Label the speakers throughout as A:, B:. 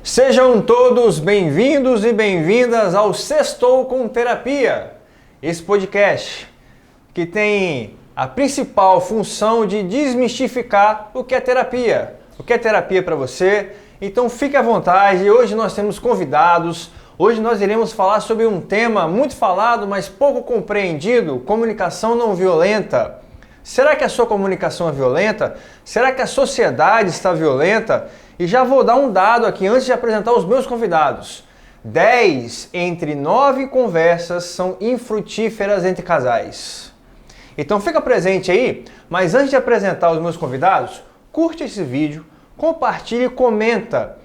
A: Sejam todos bem-vindos e bem-vindas ao Sextou com Terapia, esse podcast que tem a principal função de desmistificar o que é terapia. O que é terapia para você? Então fique à vontade, hoje nós temos convidados, hoje nós iremos falar sobre um tema muito falado, mas pouco compreendido, comunicação não violenta. Será que a sua comunicação é violenta? Será que a sociedade está violenta? E já vou dar um dado aqui antes de apresentar os meus convidados. 10 entre 9 conversas são infrutíferas entre casais. Então fica presente aí, mas antes de apresentar os meus convidados, curte esse vídeo, compartilhe e comenta.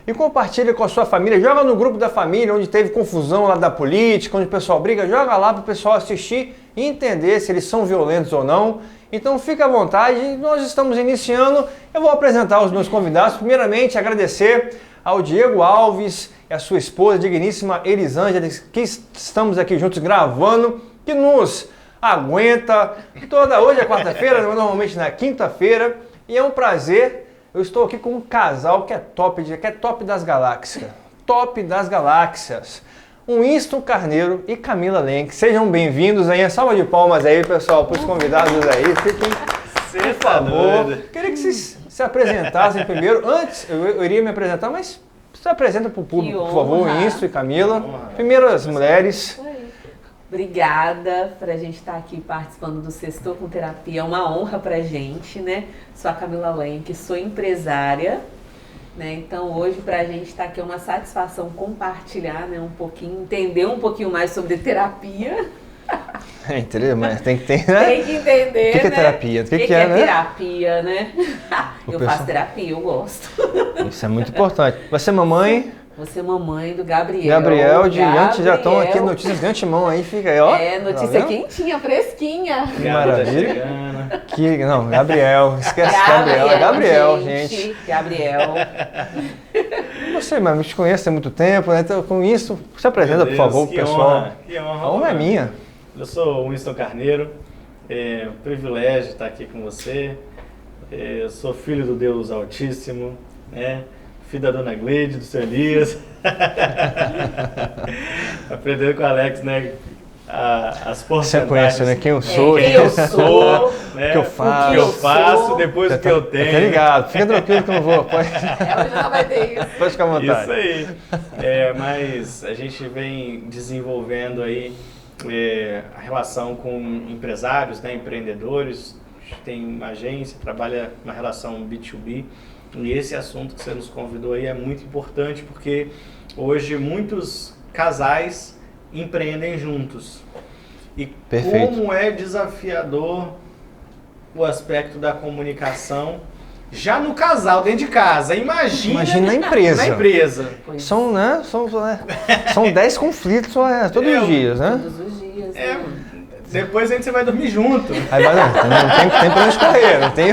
A: E compartilha com a sua família, joga no grupo da família, onde teve confusão lá da política, onde o pessoal briga, joga lá para o pessoal assistir e entender se eles são violentos ou não. Então fica à vontade, nós estamos iniciando, eu vou apresentar os meus convidados. Primeiramente, agradecer ao Diego Alves e a sua esposa, digníssima Elisângela, que estamos aqui juntos gravando, que nos aguenta hoje é quarta-feira, normalmente na quinta-feira, e é um prazer. Eu estou aqui com um casal que é top das galáxias. Top das galáxias. Winston Carneiro e Camila Lenk. Sejam bem-vindos aí. Salva de palmas aí, pessoal, para os convidados aí. Fiquem, por favor. Queria que vocês se apresentassem primeiro. Antes, eu iria me apresentar, mas se apresenta para o público, por favor, Winston e Camila. Primeiro as mulheres.
B: Obrigada por a gente estar aqui participando do Sextou com Terapia. É uma honra pra gente, né? Sou a Camila Lenk, sou empresária, né? Então hoje pra gente estar aqui é uma satisfação compartilhar, né, um pouquinho, entender um pouquinho mais sobre terapia.
A: É interessante, mas tem que ter, né?
B: Tem que entender,
A: o que é terapia?
B: O que é, né? Terapia, né? Eu faço terapia, eu gosto.
A: Isso é muito importante. Você é mamãe?
B: Você é mamãe do Gabriel.
A: Gabriel, já estão aqui notícias de antemão aí, fica aí, ó.
B: É, notícia quentinha, fresquinha.
A: Que maravilha. Não, Gabriel, esquece Gabriel, é Gabriel, gente.
B: Gabriel.
A: Você, mas me conhece há muito tempo, né? Então, com isso, se apresenta, por favor, pro pessoal.
C: Que honra.
A: A honra é minha.
C: Eu sou o Winston Carneiro, é um privilégio estar aqui com você. Eu sou filho do Deus Altíssimo, né? Filho da Dona Gleide, do seu Elias. Aprendendo com o Alex, né? As porcentagens.
A: Você conhece, né? Quem eu sou,
B: quem eu sou,
A: né? O que eu faço.
C: O que eu faço, depois o que eu tenho.
A: Tá ligado, fica tranquilo que eu não vou.
B: Hoje não vai ter isso.
A: Pode ficar à vontade.
C: Isso aí. Mas a gente vem desenvolvendo aí a relação com empresários, né? Empreendedores. A gente tem uma agência, trabalha na relação B2B. E esse assunto que você nos convidou aí é muito importante porque hoje muitos casais empreendem juntos. E
A: Perfeito.
C: Como é desafiador o aspecto da comunicação já no casal, dentro de casa. Imagina
A: na empresa.
C: Na empresa.
A: São 10 conflitos todos os dias, né?
B: Todos os dias.
C: Depois a gente vai dormir junto.
A: Aí não tem pra onde correr, não tem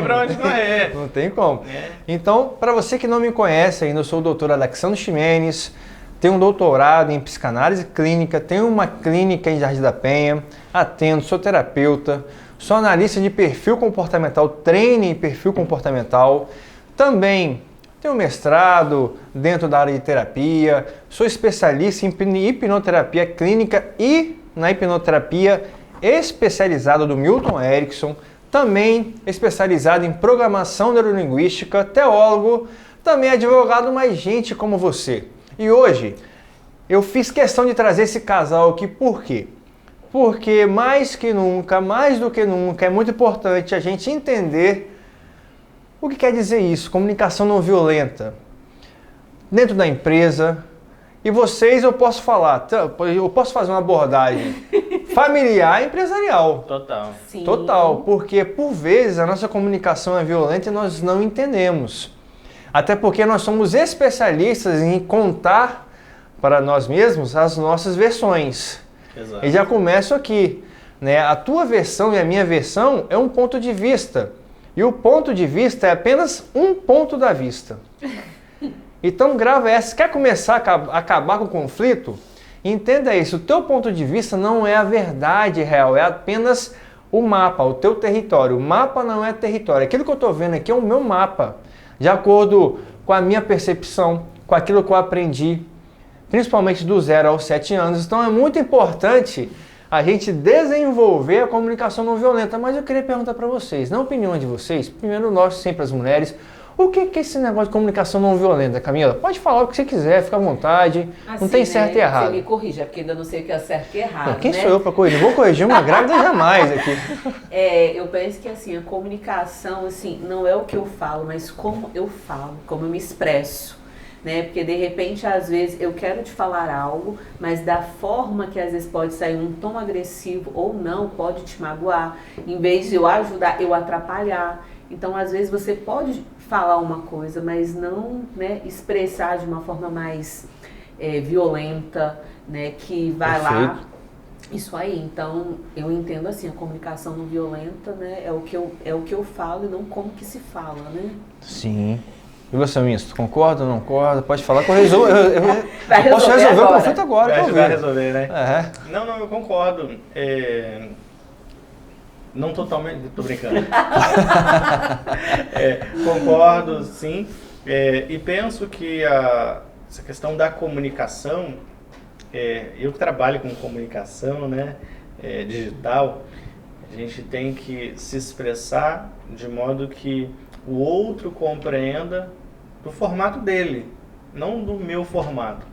C: pra onde correr.
A: Não tem como. Então, para você que não me conhece ainda, eu sou o doutor Alexandre Ximenes, tenho um doutorado em psicanálise clínica, tenho uma clínica em Jardim da Penha, atendo, sou terapeuta, sou analista de perfil comportamental, treino em perfil comportamental, também tenho mestrado dentro da área de terapia, sou especialista em hipnoterapia clínica e na hipnoterapia especializada do Milton Erickson, também especializado em programação neurolinguística, teólogo, também advogado, mas gente como você. E hoje eu fiz questão de trazer esse casal aqui, por quê? Porque mais do que nunca, é muito importante a gente entender o que quer dizer isso, comunicação não violenta, dentro da empresa. E vocês, eu posso fazer uma abordagem familiar e empresarial.
C: Total.
B: Sim.
A: Total, porque por vezes a nossa comunicação é violenta e nós não entendemos. Até porque nós somos especialistas em contar para nós mesmos as nossas versões.
C: Exato.
A: E já começo aqui, né? A tua versão e a minha versão é um ponto de vista. E o ponto de vista é apenas um ponto da vista. Então grava essa. Quer começar a acabar com o conflito? Entenda isso. O teu ponto de vista não é a verdade real, é apenas o mapa, o teu território. O mapa não é território. Aquilo que eu estou vendo aqui é o meu mapa. De acordo com a minha percepção, com aquilo que eu aprendi, principalmente do 0 aos 7 anos. Então é muito importante a gente desenvolver a comunicação não violenta. Mas eu queria perguntar para vocês, na opinião de vocês, primeiro nós, sempre as mulheres, o que é esse negócio de comunicação não violenta, Camila? Pode falar o que você quiser, fica à vontade,
B: assim,
A: não tem certo e errado.
B: Você me corrija, porque ainda não sei o que é certo e errado.
A: Não, quem sou eu para corrigir? Vou corrigir uma grávida jamais aqui.
B: Eu penso que assim, a comunicação assim, não é o que eu falo, mas como eu falo, como eu me expresso. Né? Porque de repente, às vezes, eu quero te falar algo, mas da forma que às vezes pode sair um tom agressivo ou não, pode te magoar. Em vez de eu ajudar, eu atrapalhar. Então, às vezes, você pode falar uma coisa, mas não, né, expressar de uma forma mais violenta, né, que vai
A: Perfeito.
B: lá. Isso aí, então eu entendo assim, a comunicação não violenta, né, é o que eu falo e não como que se fala, né?
A: Sim. E você, Misto, tu concorda ou não concorda? Pode falar que eu resolvo. Eu posso resolver
B: agora.
A: o conflito agora.
C: Vai resolver, né?
A: É.
C: Não, eu concordo. Não totalmente, tô brincando. Concordo, sim. E penso que essa questão da comunicação, eu que trabalho com comunicação, né, digital, a gente tem que se expressar de modo que o outro compreenda do formato dele, não do meu formato.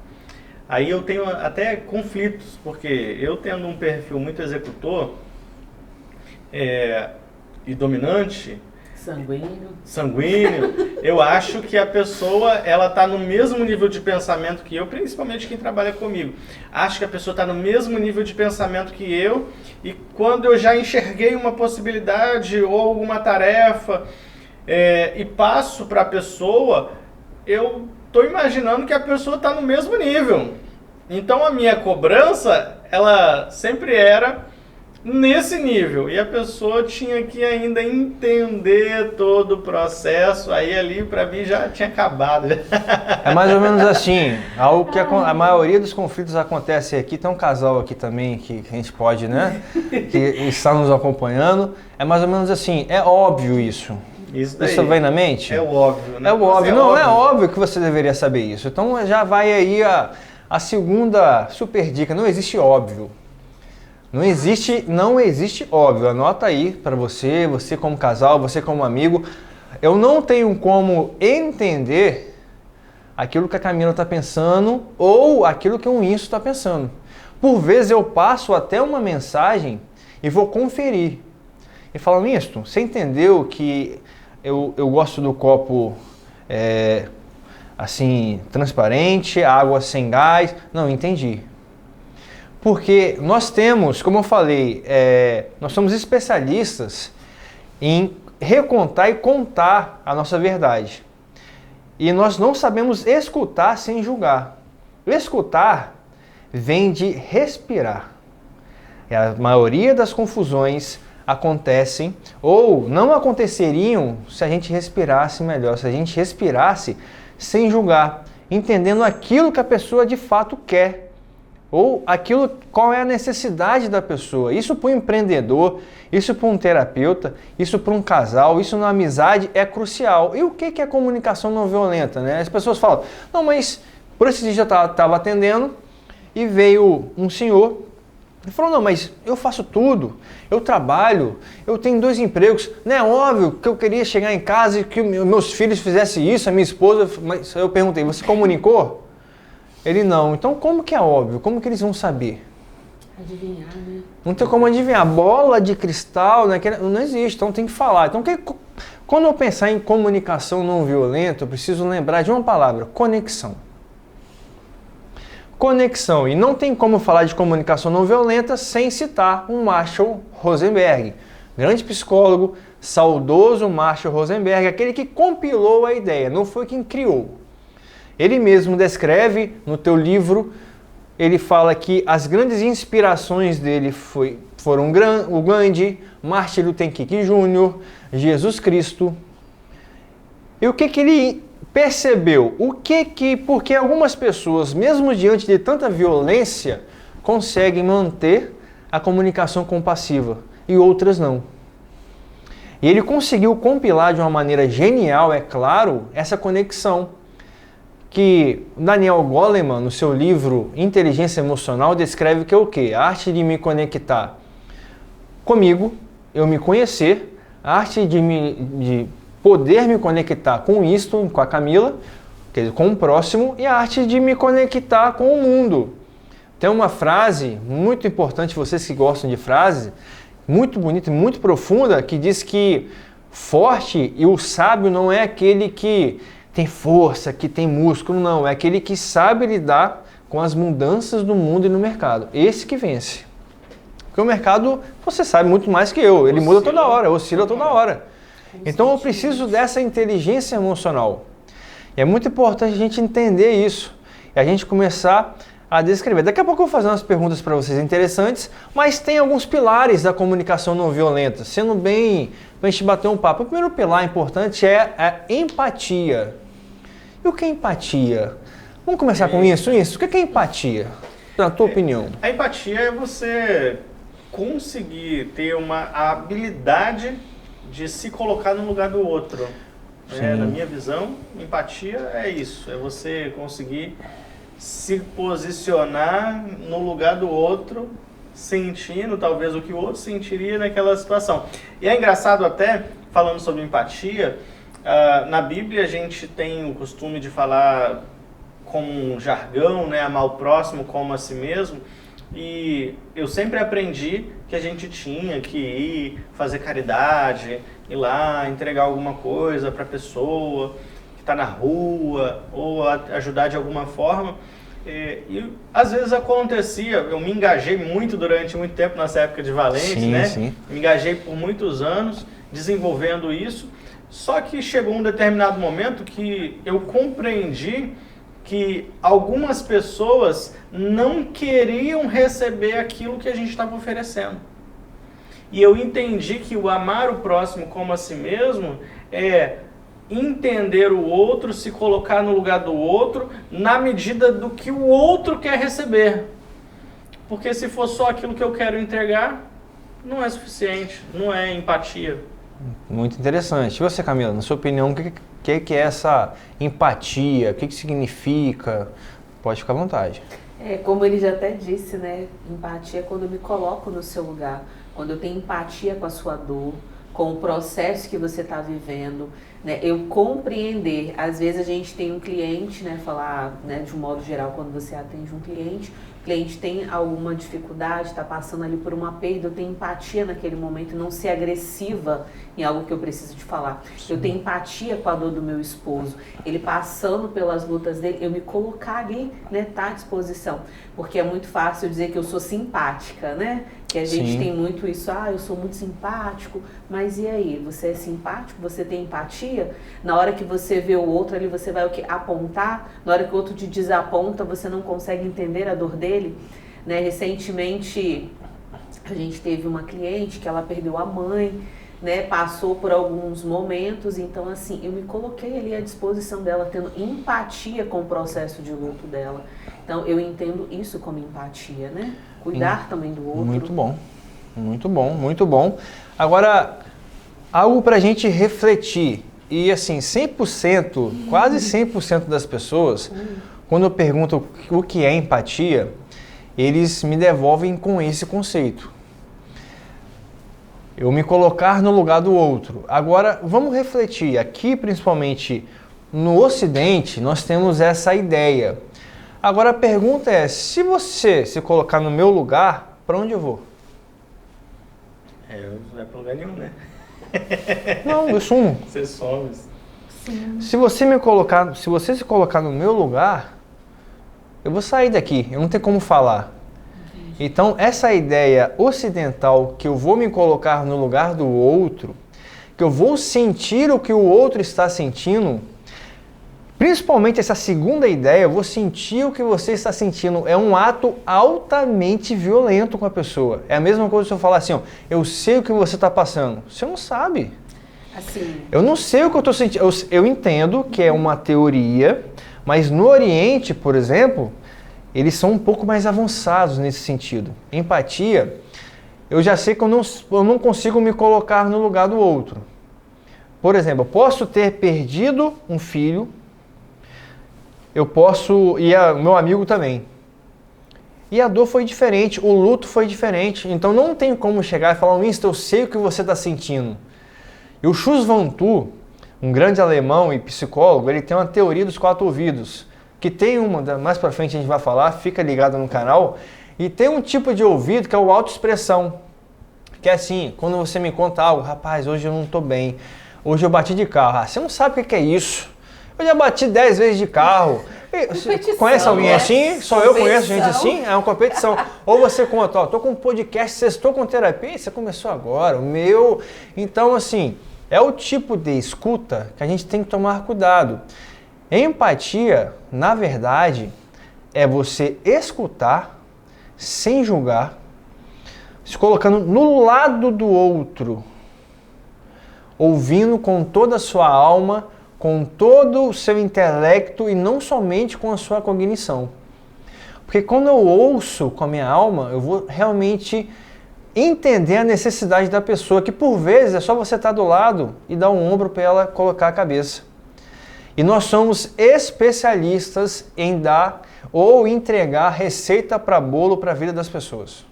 C: Aí eu tenho até conflitos, porque eu tendo um perfil muito executor e dominante, sanguíneo, eu acho que a pessoa ela está no mesmo nível de pensamento que eu, principalmente quem trabalha comigo. Acho que a pessoa está no mesmo nível de pensamento que eu, e quando eu já enxerguei uma possibilidade ou alguma tarefa e passo para a pessoa, eu estou imaginando que a pessoa está no mesmo nível. Então a minha cobrança, ela sempre era nesse nível, e a pessoa tinha que ainda entender todo o processo, aí ali para mim já tinha acabado.
A: É mais ou menos assim, algo que a maioria dos conflitos acontece aqui, tem um casal aqui também que a gente pode, né, que está nos acompanhando, é mais ou menos assim, é óbvio isso.
C: Isso daí.
A: Isso vem na mente?
C: É o óbvio, né?
A: É o óbvio. Não, é óbvio que você deveria saber isso. Então já vai aí a segunda super dica, não existe óbvio. Não existe óbvio. Anota aí para você como casal, você como amigo. Eu não tenho como entender aquilo que a Camila está pensando ou aquilo que o Winson está pensando. Por vezes eu passo até uma mensagem e vou conferir. E falo, Winston, você entendeu que eu gosto do copo assim, transparente, água sem gás? Não, entendi. Porque nós temos, como eu falei, nós somos especialistas em recontar e contar a nossa verdade. E nós não sabemos escutar sem julgar. Escutar vem de respirar. E a maioria das confusões acontecem ou não aconteceriam se a gente respirasse melhor, se a gente respirasse sem julgar, entendendo aquilo que a pessoa de fato quer. Ou aquilo, qual é a necessidade da pessoa. Isso para um empreendedor, isso para um terapeuta, isso para um casal, isso na amizade é crucial. E o que é comunicação não violenta, né? As pessoas falam, não, mas por esse dia eu estava atendendo e veio um senhor e falou, não, mas eu faço tudo, eu trabalho, eu tenho 2 empregos. Não é óbvio que eu queria chegar em casa e que meus filhos fizessem isso, a minha esposa, mas eu perguntei, você comunicou? Ele não. Então como que é óbvio? Como que eles vão saber?
B: Adivinhar, né?
A: Não tem como adivinhar. Bola de cristal não existe, então tem que falar. Então quando eu pensar em comunicação não violenta, eu preciso lembrar de uma palavra, conexão. Conexão. E não tem como falar de comunicação não violenta sem citar um Marshall Rosenberg. Grande psicólogo, saudoso Marshall Rosenberg, aquele que compilou a ideia, não foi quem criou. Ele mesmo descreve no teu livro, ele fala que as grandes inspirações dele foram o Gandhi, Martin Luther King Jr., Jesus Cristo. E o que ele percebeu? Porque algumas pessoas, mesmo diante de tanta violência, conseguem manter a comunicação compassiva e outras não. E ele conseguiu compilar de uma maneira genial, é claro, essa conexão. que Daniel Goleman, no seu livro Inteligência Emocional, descreve que é o quê? A arte de me conectar comigo, eu me conhecer, a arte de poder me conectar com isto, com a Camila, quer dizer, com o próximo, e a arte de me conectar com o mundo. Tem uma frase muito importante, vocês que gostam de frases, muito bonita e muito profunda, que diz que forte e o sábio não é aquele que tem força, que tem músculo, não. É aquele que sabe lidar com as mudanças do mundo e no mercado. Esse que vence. Porque o mercado, você sabe muito mais que eu, ele muda toda hora, oscila toda hora. Então eu preciso dessa inteligência emocional. E é muito importante a gente entender isso e a gente começar a descrever. Daqui a pouco eu vou fazer umas perguntas para vocês interessantes, mas tem alguns pilares da comunicação não violenta, sendo bem, para a gente bater um papo. O primeiro pilar importante é a empatia. E o que é empatia? Vamos começar com isso? O que é empatia, na tua opinião?
C: A empatia é você conseguir ter uma habilidade de se colocar no lugar do outro. Na minha visão, empatia é isso, é você conseguir se posicionar no lugar do outro, sentindo talvez o que o outro sentiria naquela situação. E é engraçado até, falando sobre empatia, na Bíblia a gente tem o costume de falar com um jargão, né, amar o próximo como a si mesmo, e eu sempre aprendi que a gente tinha que ir fazer caridade, ir lá entregar alguma coisa para a pessoa que está na rua, ou ajudar de alguma forma. E às vezes acontecia, eu me engajei muito durante muito tempo nessa época de Valente, né? Sim. Me engajei por muitos anos desenvolvendo isso, só que chegou um determinado momento que eu compreendi que algumas pessoas não queriam receber aquilo que a gente estava oferecendo. E eu entendi que o amar o próximo como a si mesmo é entender o outro, se colocar no lugar do outro, na medida do que o outro quer receber. Porque se for só aquilo que eu quero entregar, não é suficiente, não é empatia.
A: Muito interessante. E você, Camila, na sua opinião, o que é essa empatia? O que significa? Pode ficar à vontade.
B: Como ele já até disse, né? Empatia é quando eu me coloco no seu lugar, quando eu tenho empatia com a sua dor, com o processo que você está vivendo, né? Eu compreender. Às vezes a gente tem um cliente, né? Falar, né, de um modo geral, quando você atende um cliente, o cliente tem alguma dificuldade, está passando ali por uma perda, eu tenho empatia naquele momento, não ser agressiva em algo que eu preciso te falar. Sim. Eu tenho empatia com a dor do meu esposo, ele passando pelas lutas dele, eu me colocar ali, né, tá à disposição. Porque é muito fácil dizer que eu sou simpática, né? Que a gente tem muito isso, eu sou muito simpático, mas e aí? Você é simpático? Você tem empatia? Na hora que você vê o outro ali, você vai o quê? Apontar? Na hora que o outro te desaponta, você não consegue entender a dor dele? Né? Recentemente, a gente teve uma cliente que ela perdeu a mãe, né? Passou por alguns momentos, então assim, eu me coloquei ali à disposição dela, tendo empatia com o processo de luto dela. Então, eu entendo isso como empatia, né? Cuidar também do outro.
A: Muito bom, muito bom, muito bom. Agora, algo para a gente refletir. E assim, 100%, quase 100% das pessoas, quando eu pergunto o que é empatia, eles me devolvem com esse conceito. Eu me colocar no lugar do outro. Agora, vamos refletir. Aqui, principalmente no Ocidente, nós temos essa ideia. Agora a pergunta é, se você se colocar no meu lugar, para onde eu vou?
C: Eu não vai para lugar nenhum, né?
A: Não, eu sumo.
C: Você some.
A: Se você se colocar no meu lugar, eu vou sair daqui, eu não tenho como falar. Então essa ideia ocidental que eu vou me colocar no lugar do outro, que eu vou sentir o que o outro está sentindo, principalmente essa segunda ideia, eu vou sentir o que você está sentindo, é um ato altamente violento com a pessoa. É a mesma coisa se eu falar assim, eu sei o que você está passando. Você não sabe.
B: Assim.
A: Eu não sei o que eu estou sentindo. Eu entendo que é uma teoria, mas no Oriente, por exemplo, eles são um pouco mais avançados nesse sentido. Empatia, eu já sei que eu não consigo me colocar no lugar do outro. Por exemplo, eu posso ter perdido um filho, eu posso... E meu amigo também. E a dor foi diferente, o luto foi diferente. Então não tem como chegar e falar, Winston, eu sei o que você está sentindo. E o Chus Van Tu, um grande alemão e psicólogo, ele tem uma teoria dos 4 ouvidos, que tem uma, mais pra frente a gente vai falar, fica ligado no canal, e tem um tipo de ouvido que é o autoexpressão, que é assim, quando você me conta algo, rapaz, hoje eu não tô bem, hoje eu bati de carro, você não sabe o que é isso, eu já bati 10 vezes de carro. Conhece alguém assim? Só eu conheço gente assim? É uma competição. Ou você conta, ó, tô com um podcast, Sextou com Terapia, você começou agora, o meu... Então, assim, é o tipo de escuta que a gente tem que tomar cuidado. Empatia, na verdade, é você escutar sem julgar, se colocando no lado do outro, ouvindo com toda a sua alma, com todo o seu intelecto e não somente com a sua cognição. Porque quando eu ouço com a minha alma, eu vou realmente entender a necessidade da pessoa, que por vezes é só você estar do lado e dar um ombro para ela colocar a cabeça. E nós somos especialistas em dar ou entregar receita para bolo para a vida das pessoas.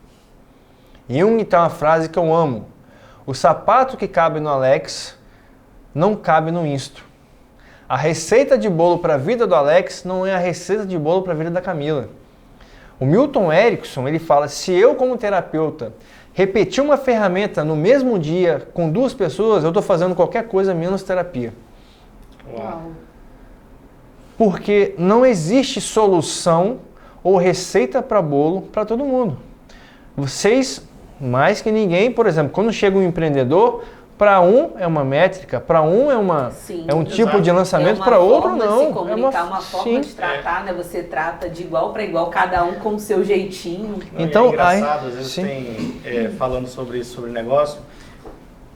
A: Jung tem uma frase que eu amo: o sapato que cabe no Alex não cabe no Winston. A receita de bolo para a vida do Alex não é a receita de bolo para a vida da Camila. O Milton Erickson, ele fala, se eu como terapeuta repetir uma ferramenta no mesmo dia com 2 pessoas, eu estou fazendo qualquer coisa menos terapia.
B: Uau.
A: Porque não existe solução ou receita para bolo para todo mundo. Vocês, mais que ninguém, por exemplo, quando chega um empreendedor, para um é uma métrica, para um é um tipo de lançamento, para outro não.
B: Se comunicar, uma forma de tratar, né? Você trata de igual para igual, cada um com o seu jeitinho.
C: Então, é engraçado, às vezes falando sobre isso, sobre negócio,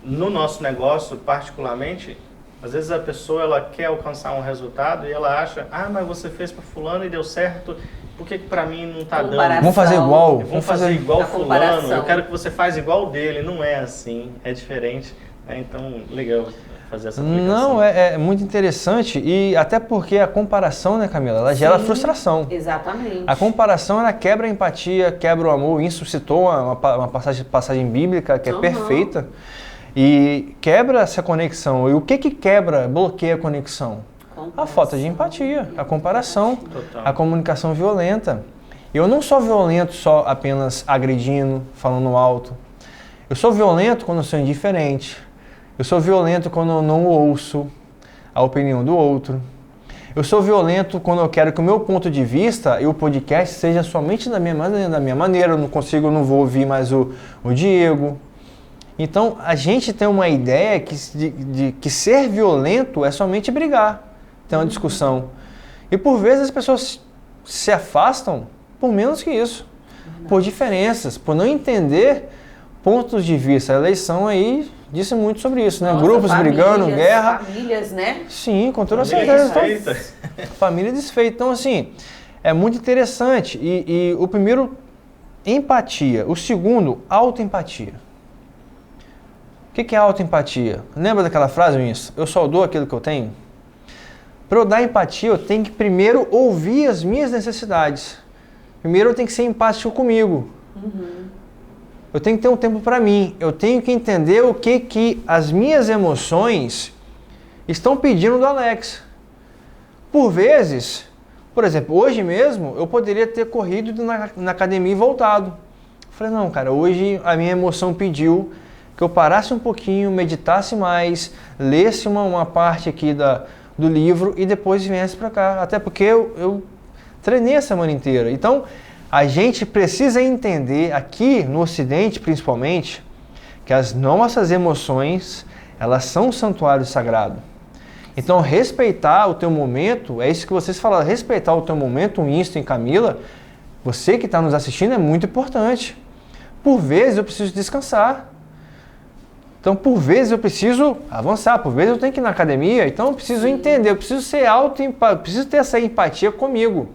C: no nosso negócio, particularmente, às vezes a pessoa ela quer alcançar um resultado e ela acha, mas você fez para fulano e deu certo, por que para mim não está dando?
A: Vamos fazer igual.
C: Vamos fazer igual fulano, eu quero que você faça igual dele. Não é assim, é diferente. Então, legal fazer essa comunicação.
A: Não, é muito interessante e até porque a comparação, né, Camila, ela gera frustração.
B: Exatamente.
A: A comparação, ela quebra a empatia, quebra o amor. Isso citou uma passagem bíblica que é perfeita e quebra essa conexão. E o que quebra, bloqueia a conexão? A falta de empatia, a comparação, a comunicação violenta. Eu não sou violento só apenas agredindo, falando alto. Eu sou violento quando eu sou indiferente. Eu sou violento quando eu não ouço a opinião do outro. Eu sou violento quando eu quero que o meu ponto de vista e o podcast seja somente da minha maneira. Eu não vou ouvir mais o Diego. Então, a gente tem uma ideia de que ser violento é somente brigar, ter uma discussão. E por vezes as pessoas se afastam por menos que isso. Por diferenças, por não entender pontos de vista. A eleição aí disse muito sobre isso, né?
B: Nossa,
A: Grupos brigando, guerra.
B: Famílias, né?
A: Sim, com toda certeza. Família desfeita. Então, assim, é muito interessante. E o primeiro, empatia. O segundo, autoempatia. O que é autoempatia? Lembra daquela frase, Winston? Eu só dou aquilo que eu tenho? Para eu dar empatia, eu tenho que primeiro ouvir as minhas necessidades. Primeiro eu tenho que ser empático comigo. Eu tenho que ter um tempo para mim. Eu tenho que entender o que as minhas emoções estão pedindo do Alex. Por vezes, por exemplo, hoje mesmo, eu poderia ter corrido na academia e voltado. Eu falei, não, cara, hoje a minha emoção pediu que eu parasse um pouquinho, meditasse mais, lesse uma parte aqui do livro e depois viesse para cá. Até porque eu treinei a semana inteira. Então, a gente precisa entender, aqui no Ocidente principalmente, que as nossas emoções, elas são um santuário sagrado. Então, respeitar o teu momento, é isso que vocês falaram, respeitar o teu momento, Winston e Camila, você que está nos assistindo é muito importante. Por vezes eu preciso descansar. Então, por vezes eu preciso avançar, por vezes eu tenho que ir na academia, então eu preciso entender, eu preciso ser preciso ter essa empatia comigo.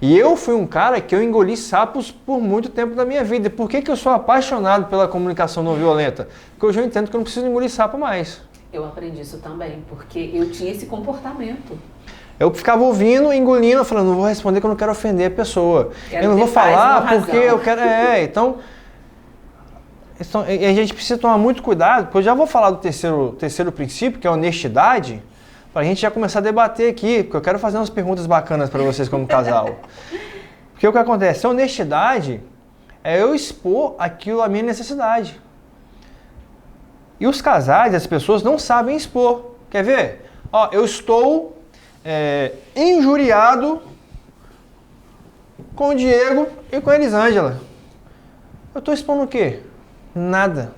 A: E eu fui um cara que eu engoli sapos por muito tempo da minha vida. E por que eu sou apaixonado pela comunicação não violenta? Porque hoje eu entendo que eu não preciso engolir sapo mais.
B: Eu aprendi isso também, porque eu tinha esse comportamento.
A: Eu ficava ouvindo, engolindo, falando, não vou responder que eu não quero ofender a pessoa. Eu não vou falar porque eu quero... Então, a gente precisa tomar muito cuidado, porque eu já vou falar do terceiro princípio, que é a honestidade, para a gente já começar a debater aqui, porque eu quero fazer umas perguntas bacanas para vocês como casal. Porque o que acontece? A honestidade é eu expor aquilo à minha necessidade. E os casais, as pessoas não sabem expor. Quer ver? Ó, eu estou injuriado com o Diego e com a Elisângela. Eu estou expondo o quê? Nada.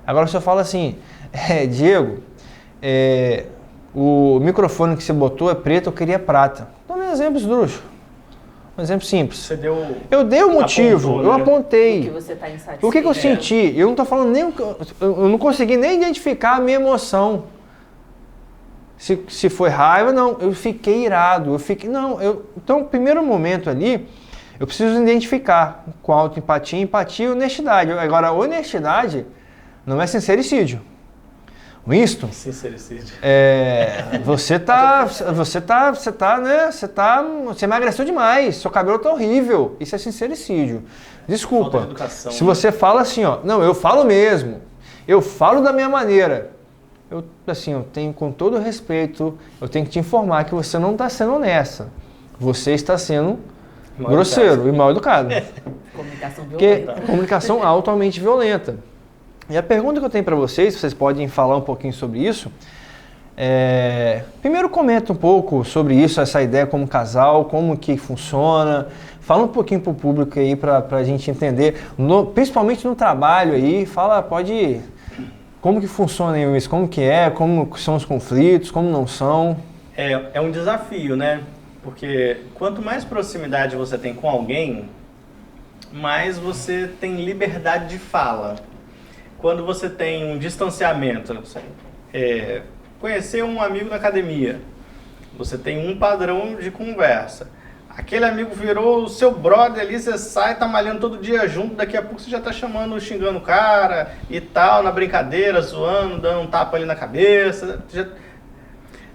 A: Agora se eu falo assim, Diego, o microfone que você botou é preto, eu queria prata. Então, um exemplo esdrúxulo. Um exemplo simples.
C: Você deu...
A: Eu dei o motivo, eu apontei.
B: O que você está insatisfeito.
A: O que eu senti? Eu não estou falando nem... Eu não consegui nem identificar a minha emoção. Se foi raiva, não. Eu fiquei irado. Então, o primeiro momento ali, eu preciso identificar com autoempatia, empatia e honestidade. Agora, a honestidade não é sincericídio. Winston,
C: sincericídio.
A: Você emagreceu demais, seu cabelo tá horrível. Isso é sincericídio. Desculpa.
C: Falta de educação,
A: se você fala assim, ó, não, eu falo mesmo. Eu falo da minha maneira. Eu tenho, com todo respeito, eu tenho que te informar que você não está sendo honesta. Você está sendo grosseiro e mal educado.
B: Comunicação
A: violenta. Comunicação altamente violenta. E a pergunta que eu tenho para vocês podem falar um pouquinho sobre isso. Primeiro comenta um pouco sobre isso, essa ideia como casal, como que funciona. Fala um pouquinho para o público aí para a gente entender, principalmente no trabalho aí. Como que funciona isso, como são os conflitos, como não são.
C: É um desafio, né? Porque quanto mais proximidade você tem com alguém, mais você tem liberdade de fala. Quando você tem um distanciamento, conhecer um amigo na academia, você tem um padrão de conversa. Aquele amigo virou o seu brother ali, você sai, tá malhando todo dia junto, daqui a pouco você já tá xingando o cara e tal, na brincadeira, zoando, dando um tapa ali na cabeça.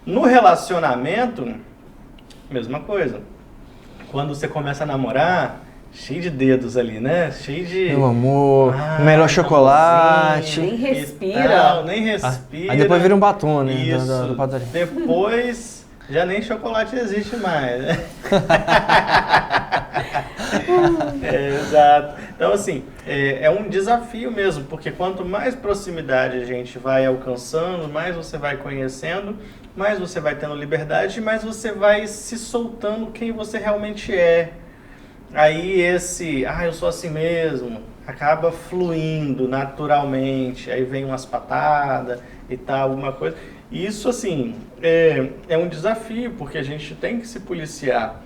C: No relacionamento, mesma coisa. Quando você começa a namorar, cheio de dedos ali, né? Cheio de...
A: Meu amor, melhor chocolate.
B: Nem respira.
C: Nem respira.
A: Aí depois vira um batom, né?
C: Isso. Depois já nem chocolate existe mais. Né? Exato. Então, assim, é um desafio mesmo, porque quanto mais proximidade a gente vai alcançando, mais você vai conhecendo, mais você vai tendo liberdade, mais você vai se soltando quem você realmente é. Aí eu sou assim mesmo, acaba fluindo naturalmente, aí vem umas patadas e tal, alguma coisa. E isso, assim, é um desafio, porque a gente tem que se policiar.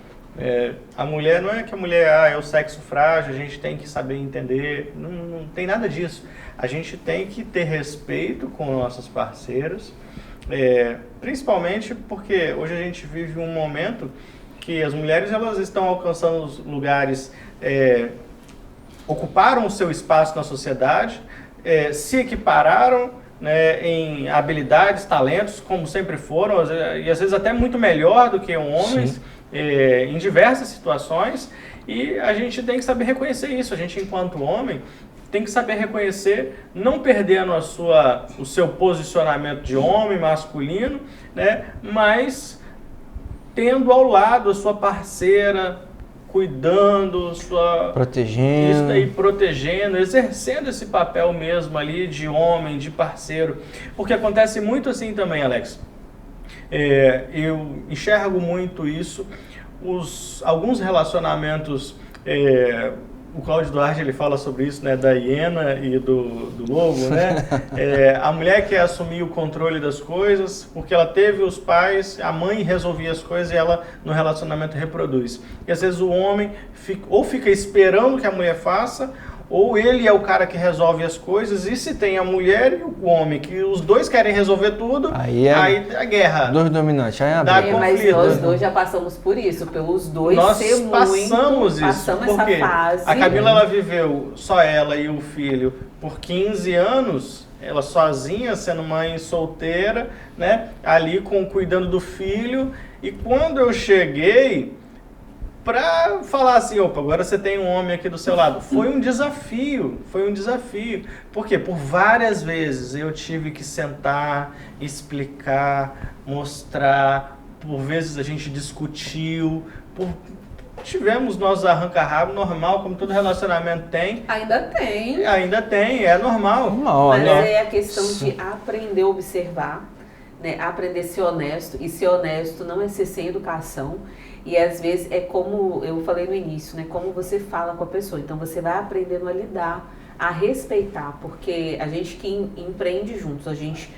C: A mulher, não é que a mulher é o sexo frágil, a gente tem que saber entender, não tem nada disso. A gente tem que ter respeito com nossas parceiras, principalmente porque hoje a gente vive um momento que as mulheres elas estão alcançando os lugares, ocuparam o seu espaço na sociedade, se equipararam, né, em habilidades, talentos, como sempre foram, e às vezes até muito melhor do que homens, em diversas situações, e a gente tem que saber reconhecer isso. A gente, enquanto homem, tem que saber reconhecer, não perdendo o seu posicionamento de homem masculino, né, mas tendo ao lado a sua parceira, cuidando, protegendo, exercendo esse papel mesmo ali de homem, de parceiro. Porque acontece muito assim também, Alex. Eu enxergo muito isso. Alguns relacionamentos, o Cláudio Duarte ele fala sobre isso, né, da hiena e do lobo, né? A mulher quer assumir o controle das coisas porque ela teve os pais, a mãe resolvia as coisas e ela no relacionamento reproduz. E às vezes o homem fica esperando que a mulher faça, ou ele é o cara que resolve as coisas, e se tem a mulher e o homem, que os dois querem resolver tudo, aí a guerra.
A: Dois dominantes, aí
B: mas nós dois já passamos por isso, pelos dois ser muito...
C: Passamos
B: essa fase.
C: A Camila, ela viveu, só ela e o filho, por 15 anos, ela sozinha, sendo mãe solteira, né? Ali cuidando do filho. E quando eu cheguei para falar assim, opa, agora você tem um homem aqui do seu lado, foi um desafio. Por quê? Por várias vezes eu tive que sentar, explicar, mostrar, por vezes a gente discutiu, tivemos nossos arranca-rabo normal, como todo relacionamento tem.
B: Ainda tem,
C: é normal.
B: Mas é a questão de aprender a observar, né? Aprender a ser honesto, e ser honesto não é ser sem educação. E às vezes é como eu falei no início, né? Como você fala com a pessoa. Então você vai aprendendo a lidar, a respeitar, porque a gente que empreende juntos, a gente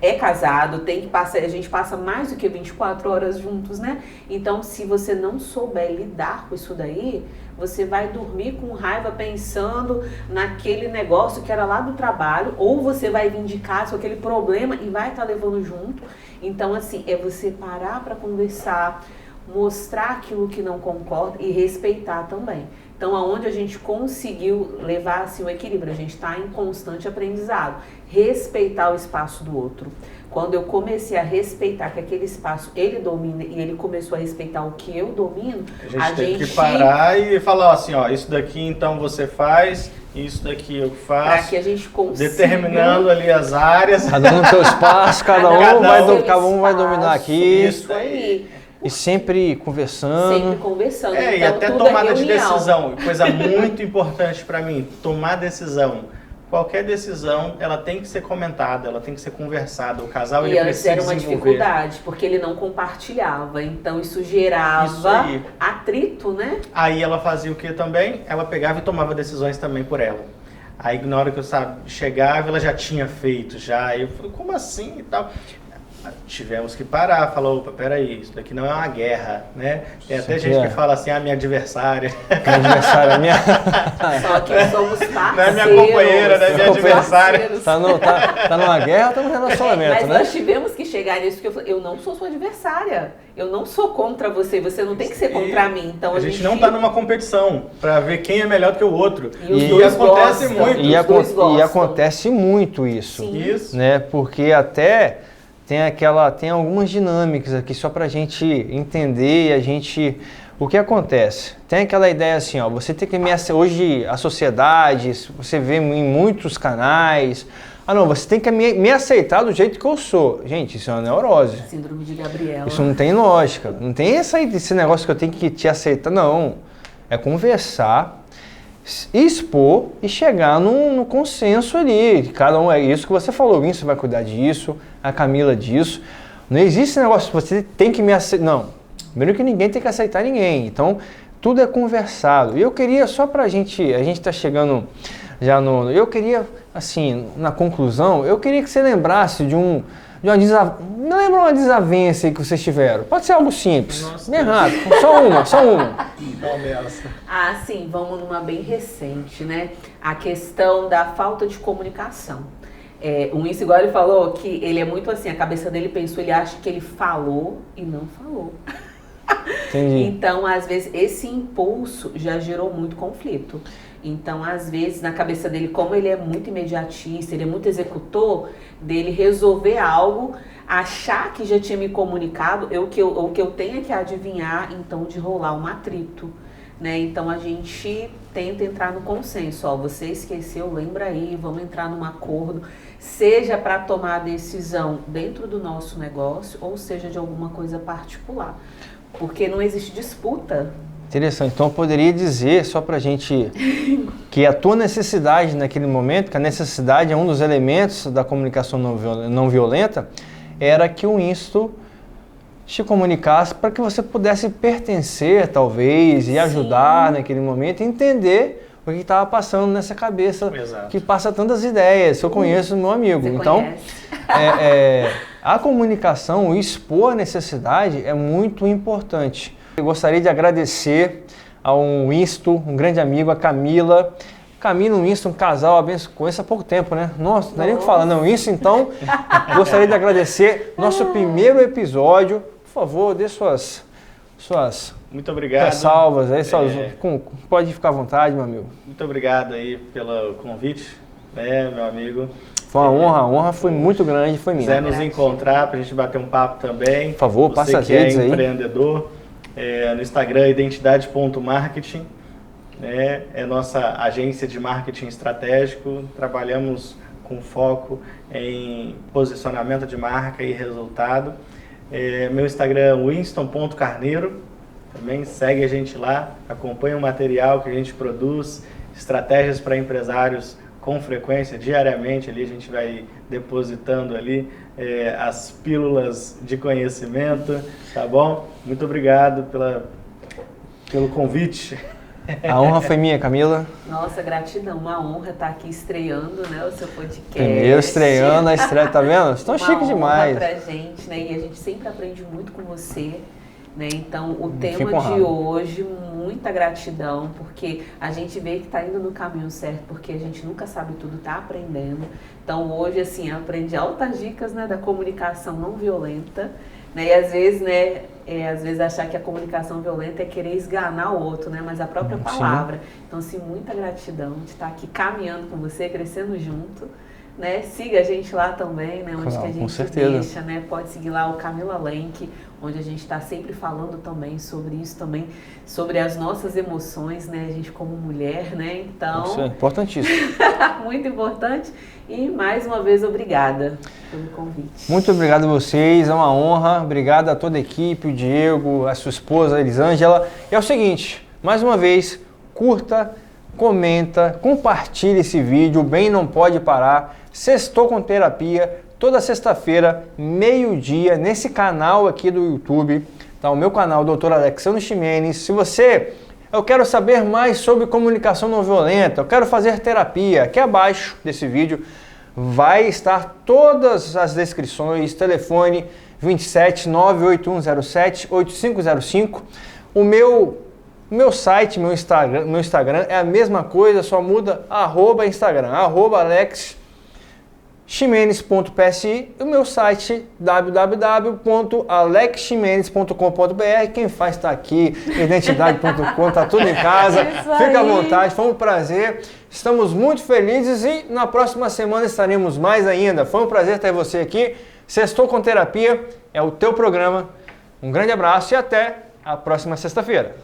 B: é casado, a gente passa mais do que 24 horas juntos, né? Então se você não souber lidar com isso daí, você vai dormir com raiva pensando naquele negócio que era lá do trabalho, ou você vai vir de casa com aquele problema e vai estar levando junto. Então assim, é você parar para conversar, mostrar aquilo que não concorda e respeitar também. Então, aonde a gente conseguiu levar assim, o equilíbrio, a gente está em constante aprendizado. Respeitar o espaço do outro. Quando eu comecei a respeitar que aquele espaço ele domina e ele começou a respeitar o que eu domino,
C: a gente tem que parar e falar assim, ó, isso daqui então você faz, isso daqui eu faço.
B: Para que a gente consiga...
C: Determinando ali as áreas.
A: Cada um no seu espaço, cada um vai dominar aqui.
B: Isso aí.
A: E sempre conversando.
B: Então,
C: e até tomada de decisão. Coisa muito importante para mim, tomar decisão. Qualquer decisão, ela tem que ser comentada, ela tem que ser conversada. O casal ele precisa desenvolver. E antes era uma dificuldade,
B: porque ele não compartilhava. Então isso gerava atrito, né?
C: Aí ela fazia o que também? Ela pegava e tomava decisões também por ela. Aí na hora que eu chegava, ela já tinha feito, já. Eu falei, como assim e tal? Tivemos que parar, falar, opa, peraí, isso daqui não é uma guerra, né? Tem até gente que fala assim, minha adversária.
A: Minha adversária, minha...
B: Só que somos parceiros.
C: Não é minha companheira, né? Minha adversária.
A: Tá numa guerra ou tá num relacionamento,
B: mas
A: né?
B: Nós tivemos que chegar nisso, porque eu falei, eu não sou sua adversária. Eu não sou contra você, você não tem que ser contra mim. Então
C: a gente não tá numa competição pra ver quem é melhor do que o outro.
B: E acontece
C: muito.
A: E acontece muito isso.
B: Sim.
C: Isso.
A: Né? Porque até... Tem algumas dinâmicas aqui só para a gente entender o que acontece. Tem aquela ideia assim, ó, você tem que hoje a sociedade, você vê em muitos canais, você tem que me aceitar do jeito que eu sou. Gente, isso é uma neurose.
B: Síndrome de Gabriela.
A: Isso não tem lógica, não tem esse negócio que eu tenho que te aceitar, não. É conversar, expor e chegar num consenso ali. Cada um é isso que você falou, você vai cuidar disso, a Camila disso. Não existe esse negócio, você tem que me aceitar. Não, primeiro que ninguém tem que aceitar ninguém. Então, tudo é conversado. E eu queria, só pra a gente tá chegando já eu queria, assim, na conclusão, eu queria que você lembrasse não lembra uma desavença que vocês tiveram? Pode ser algo simples.
C: Nossa,
A: bem rápido, só uma.
B: Sim, vamos numa bem recente, né? A questão da falta de comunicação. O Ince, igual ele falou, que ele é muito assim, a cabeça dele pensou, ele acha que ele falou e não falou.
A: Entendi.
B: Então, às vezes, esse impulso já gerou muito conflito. Então, às vezes, na cabeça dele, como ele é muito imediatista, ele é muito executor, dele resolver algo, achar que já tinha me comunicado, o que eu tenho é que adivinhar, então, de rolar um atrito. Né? Então, a gente tenta entrar no consenso. Você esqueceu, lembra aí, vamos entrar num acordo, seja para tomar a decisão dentro do nosso negócio, ou seja, de alguma coisa particular. Porque não existe disputa.
A: Interessante. Então, eu poderia dizer, só para a gente, que a tua necessidade naquele momento, que a necessidade é um dos elementos da comunicação não violenta, era que o Insto te comunicasse para que você pudesse pertencer, talvez, e ajudar naquele momento, entender o que estava passando nessa cabeça.
C: Exato.
A: Que passa tantas ideias. Eu conheço meu amigo.
B: Você
A: então, a comunicação, o expor a necessidade é muito importante. Eu gostaria de agradecer ao Insto, um grande amigo, a Camila. Camila e o Insto, um casal abençoado, conheço há pouco tempo, né? Nossa, não é nem o que falar, não. Isso, então, gostaria de agradecer nosso primeiro episódio. Por favor, dê suas
C: muito obrigado.
A: Ressalvas aí, pode ficar à vontade, meu amigo.
C: Muito obrigado aí pelo convite, né, meu amigo.
A: Foi uma honra, a honra foi muito grande, foi minha.
C: Quiser nos encontrar para a gente bater um papo também.
A: Por favor, passa as
C: redes
A: redes aí.
C: Empreendedor, no Instagram, identidade.marketing. É nossa agência de marketing estratégico. Trabalhamos com foco em posicionamento de marca e resultado. Meu Instagram é winston.carneiro. Também segue a gente lá, acompanha o material que a gente produz, estratégias para empresários com frequência, diariamente ali a gente vai depositando ali as pílulas de conhecimento, tá bom? Muito obrigado pelo convite.
A: A honra foi minha, Camila.
B: Nossa, gratidão, uma honra estar aqui estreando, né, o seu podcast.
A: Primeiro estreando a estreia, tá vendo? Estão chique demais.
B: Uma honra pra gente, né, e a gente sempre aprende muito com você. Né? Então, o tema
A: Fico honrado.
B: de hoje, muita gratidão, porque a gente vê que está indo no caminho certo, porque a gente nunca sabe tudo, está aprendendo. Então, hoje, assim, aprendi altas dicas, né, da comunicação não violenta, né, e às vezes achar que a comunicação violenta é querer esganar o outro, né, mas a própria palavra. Então, assim, muita gratidão de estar aqui caminhando com você, crescendo junto. Né? Siga a gente lá também, né? Onde que a gente deixa, né? Pode seguir lá o Camila Lenk, onde a gente está sempre falando também sobre isso, também sobre as nossas emoções, né? A gente como mulher, né? Então,
A: isso é importantíssimo.
B: muito importante. E mais uma vez, obrigada pelo convite.
A: Muito obrigado a vocês, é uma honra. Obrigado a toda a equipe, o Diego, a sua esposa, a Elisângela. E é o seguinte, mais uma vez, curta, comenta, compartilhe esse vídeo, o bem não pode parar. Sextou com Terapia, toda sexta-feira, meio-dia, nesse canal aqui do YouTube, tá? O meu canal, Dr. Alexandre Ximenes. Se eu quero saber mais sobre comunicação não violenta, eu quero fazer terapia, aqui abaixo desse vídeo vai estar todas as descrições, telefone 27 98107 8505, o meu site, meu Instagram é a mesma coisa, só muda @Instagram, @alexximenes.psi, e o meu site www.alexximenes.com.br. Quem faz está aqui, identidade.com, tá tudo em casa. Fica à vontade, foi um prazer. Estamos muito felizes e na próxima semana estaremos mais ainda. Foi um prazer ter você aqui. Sextou com Terapia é o teu programa. Um grande abraço e até a próxima sexta-feira.